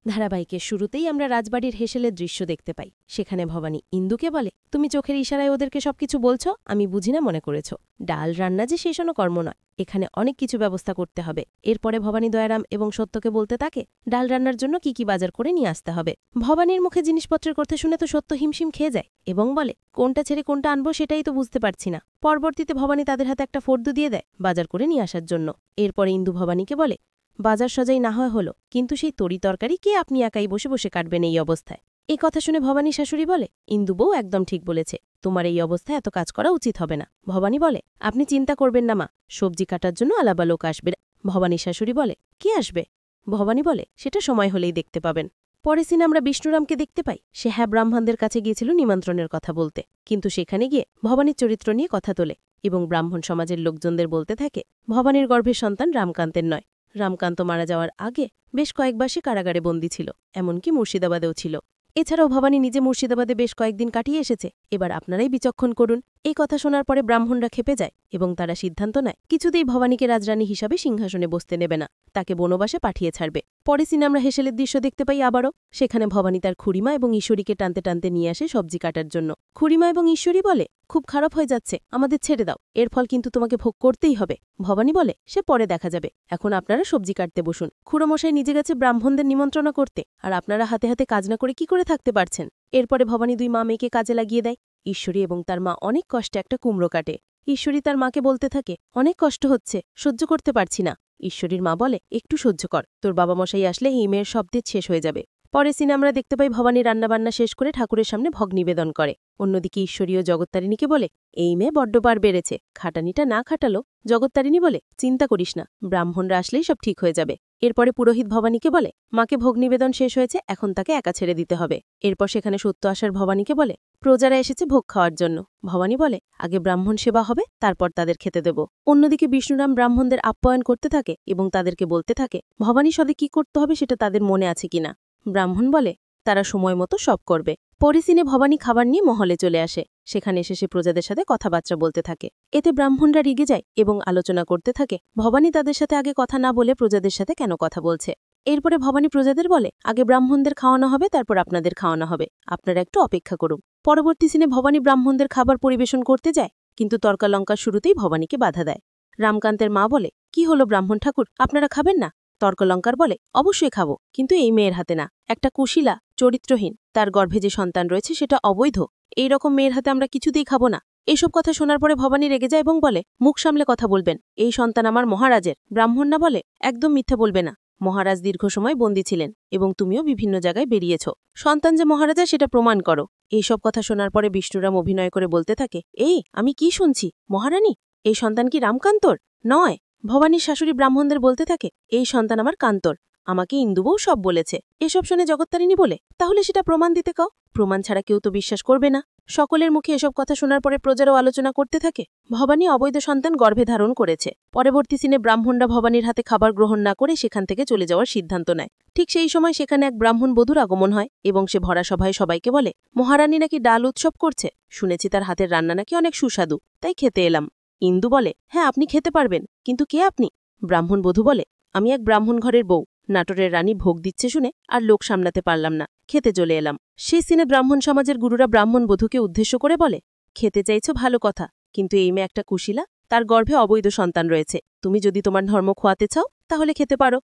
ধারাবাহিকের শুরুতেই আমরা রাজবাড়ির হেসেলের দৃশ্য দেখতে পাই। সেখানে ভবানী ইন্দুকে বলে, তুমি চোখের ইশারায় ওদেরকে সবকিছু বলছো, আমি বুঝি না মনে করেছ। ডাল রান্না যে শেষানো কর্ম নয়, এখানে অনেক কিছু ব্যবস্থা করতে হবে। এরপরে ভবানী দয়ারাম এবং সত্যকে বলতে থাকে ডাল রান্নার জন্য কি কি বাজার করে নিয়ে আসতে হবে। ভবানীর মুখে জিনিসপত্রের কথা শুনে তো সত্য হিমশিম খেয়ে যায় এবং বলে, কোনটা ছেড়ে কোনটা আনবো সেটাই তো বুঝতে পারছি না। পরবর্তীতে ভবানী তাদের হাতে একটা ফর্দ দিয়ে দেয় বাজার করে নিয়ে আসার জন্য। এরপরে ইন্দু ভবানীকে বলে, বাজার সজাই না হয় হলো, কিন্তু সেই তরি তরকারি কে আপনি একাই বসে বসে কাটবেন এই অবস্থায়। এই কথা শুনে ভবানী শাশুড়ি বলে, ইন্দু বউ একদম ঠিক বলেছে, তোমার এই অবস্থায় এত কাজ করা উচিত হবে না। ভবানী বলে, আপনি চিন্তা করবেন না মা, সবজি কাটার জন্য আলাদা লোক আসবে। ভবানী শাশুড়ি বলে, কে আসবে? ভবানী বলে, সেটা সময় হলেই দেখতে পাবেন। পরে সিনে আমরা বিষ্ণুরামকে দেখতে পাই। সে ব্রাহ্মণদের কাছে গিয়েছিল নিমন্ত্রণের কথা বলতে, কিন্তু সেখানে গিয়ে ভবানীর চরিত্র নিয়ে কথা তোলে এবং ব্রাহ্মণ সমাজের লোকজনদের বলতে থাকে ভবানীর গর্ভের সন্তান রামকান্তের নয়। রামকান্ত মারা যাওয়ার আগে বেশ কয়েকবার সে কারাগারে বন্দী ছিল, এমনকি মুর্শিদাবাদেও ছিল। এছাড়াও ভবানী নিজে মুর্শিদাবাদে বেশ কয়েকদিন কাটিয়ে এসেছে। এবার আপনারাই বিচক্ষণ করুন। এই কথা শোনার পরে ব্রাহ্মণরা খেপে যায় এবং তারা সিদ্ধান্ত নেয় কিছুতেই ভবানীকে রাজরানী হিসাবে সিংহাসনে বসতে নেবে না, তাকে বনবাসে পাঠিয়ে ছাড়বে। পরে সিনে আমরা হেসেলের দৃশ্য দেখতে পাই আবারও। সেখানে ভবানী তার খুড়িমা এবং ঈশ্বরীকে টানতে টানতে নিয়ে আসে সবজি কাটার জন্য। খুড়িমা এবং ঈশ্বরী বলে, খুব খারাপ হয়ে যাচ্ছে, আমাদের ছেড়ে দাও, এর ফল কিন্তু তোমাকে ভোগ করতেই হবে। ভবানী বলে, সে পরে দেখা যাবে, এখন আপনারা সবজি কাটতে বসুন। খুড়োমশাই নিজে গেছে ব্রাহ্মণদের নিমন্ত্রণা করতে, আর আপনারা হাতে হাতে কাজ না করে কি করে থাকতে পারছেন। এরপরে ভবানী দুই মা মেয়েকে কাজে লাগিয়ে দেয়। ঈশ্বরী এবং তার মা অনেক কষ্টে একটা কুমড়ো কাটে। ঈশ্বরী তার মাকে বলতে থাকে, অনেক কষ্ট হচ্ছে, সহ্য করতে পারছি না। ঈশ্বরীর মা বলে, একটু সহ্য কর, তোর বাবা মশাই আসলে এই মেয়ের সব দিন শেষ হয়ে যাবে। পরে সিনে আমরা দেখতে পাই ভবানী রান্নাবান্না শেষ করে ঠাকুরের সামনে ভোগ নিবেদন করে। অন্যদিকে ঈশ্বরী ও জগত্তারিণীকে বলে, এই মেয়ে বড্ড বার বেড়েছে, খাটানিটা না খাটালো। জগত্তারিণী বলে, চিন্তা করিস না, ব্রাহ্মণরা আসলেই সব ঠিক হয়ে যাবে। এরপরে পুরোহিত ভবানীকে বলে, মাকে ভোগ নিবেদন শেষ হয়েছে, এখন তাকে একা ছেড়ে দিতে হবে। এরপর সেখানে সত্য আসার ভবানীকে বলে, প্রজারা এসেছে ভোগ খাওয়ার জন্য। ভবানী বলে, আগে ব্রাহ্মণ সেবা হবে, তারপর তাদের খেতে দেব। অন্যদিকে বিষ্ণুরাম ব্রাহ্মণদের আপ্যায়ন করতে থাকে এবং তাদেরকে বলতে থাকে ভবানী সদে কি করতে হবে সেটা তাদের মনে আছে কিনা। ব্রাহ্মণ বলে, তারা সময় মতো সব করবে। পরে সিনে ভবানী খাবার নিয়ে মহলে চলে আসে। সেখানে এসে সে প্রজাদের সাথে কথাবার্তা বলতে থাকে। এতে ব্রাহ্মণরা রেগে যায় এবং আলোচনা করতে থাকে ভবানী তাদের সাথে আগে কথা না বলে প্রজাদের সাথে কেন কথা বলছে। এরপরে ভবানী প্রজাদের বলে, আগে ব্রাহ্মণদের খাওয়ানো হবে, তারপর আপনাদের খাওয়ানো হবে, আপনারা একটু অপেক্ষা করুন। পরবর্তী সিনে ভবানী ব্রাহ্মণদের খাবার পরিবেশন করতে যায়, কিন্তু তর্কালঙ্কার শুরুতেই ভবানীকে বাধা দেয়। রামকান্তের মা বলে, কি হলো ব্রাহ্মণ ঠাকুর, আপনারা খাবেন না? তর্কলঙ্কার বলে, অবশ্যই খাবো, কিন্তু এই মেয়ের হাতে না। একটা কুশীলা, চরিত্রহীন, তার গর্ভে যে সন্তান রয়েছে সেটা অবৈধ, এই রকম মেয়ের হাতে আমরা কিছুতেই খাবো না। এইসব কথা শোনার পরে ভবানী রেগে যায় এবং বলে, মুখ সামলে কথা বলবেন, এই সন্তান আমার মহারাজের। ব্রাহ্মণ না বলে, একদম মিথ্যা বলবে না, মহারাজ দীর্ঘ সময় বন্দী ছিলেন এবং তুমিও বিভিন্ন জায়গায় বেরিয়েছ, সন্তান যে মহারাজা সেটা প্রমাণ করো। এইসব কথা শোনার পরে বিষ্ণুরাম অভিনয় করে বলতে থাকে, এই আমি কি শুনছি, মহারানী, এই সন্তান কি রামকান্তর? নয়। ভবানীর শাশুড়ি ব্রাহ্মণদের বলতে থাকে, এই সন্তান আমার কান্তর, আমাকে ইন্দুবউ সব বলেছে। এসব শুনে জগত্তারিণী বলে, তাহলে সেটা প্রমাণ দিতে কাও, প্রমাণ ছাড়া কেউ তো বিশ্বাস করবে না। সকলের মুখে এসব কথা শোনার পরে প্রজারাও আলোচনা করতে থাকে ভবানী অবৈধ সন্তান গর্ভে ধারণ করেছে। পরবর্তী সিনে ব্রাহ্মণরা ভবানীর হাতে খাবার গ্রহণ না করে সেখান থেকে চলে যাওয়ার সিদ্ধান্ত নেয়। ঠিক সেই সময় সেখানে এক ব্রাহ্মণ বধূর আগমন হয় এবং সে ভরা সভায় সবাইকে বলে, মহারানী নাকি ডাল উৎসব করছে, শুনেছি তার হাতের রান্না নাকি অনেক সুস্বাদু, তাই খেতে এলাম। ইন্দু বলে, হ্যাঁ আপনি খেতে পারবেন, কিন্তু কে আপনি? ব্রাহ্মণ বধূ বলে, আমি এক ব্রাহ্মণ ঘরের বউ, নাটোরের রানী ভোগ দিচ্ছে শুনে আর লোক সামলাতে পারলাম না, খেতে চলে এলাম। সেই সিনে ব্রাহ্মণ সমাজের গুরুরা ব্রাহ্মণ বধূকে উদ্দেশ্য করে বলে, খেতে চাইছ ভালো কথা, কিন্তু এই মেয়ে একটা কুশীলা, তার গর্ভে অবৈধ সন্তান রয়েছে, তুমি যদি তোমার ধর্ম খোয়াতে চাও তাহলে খেতে পারো,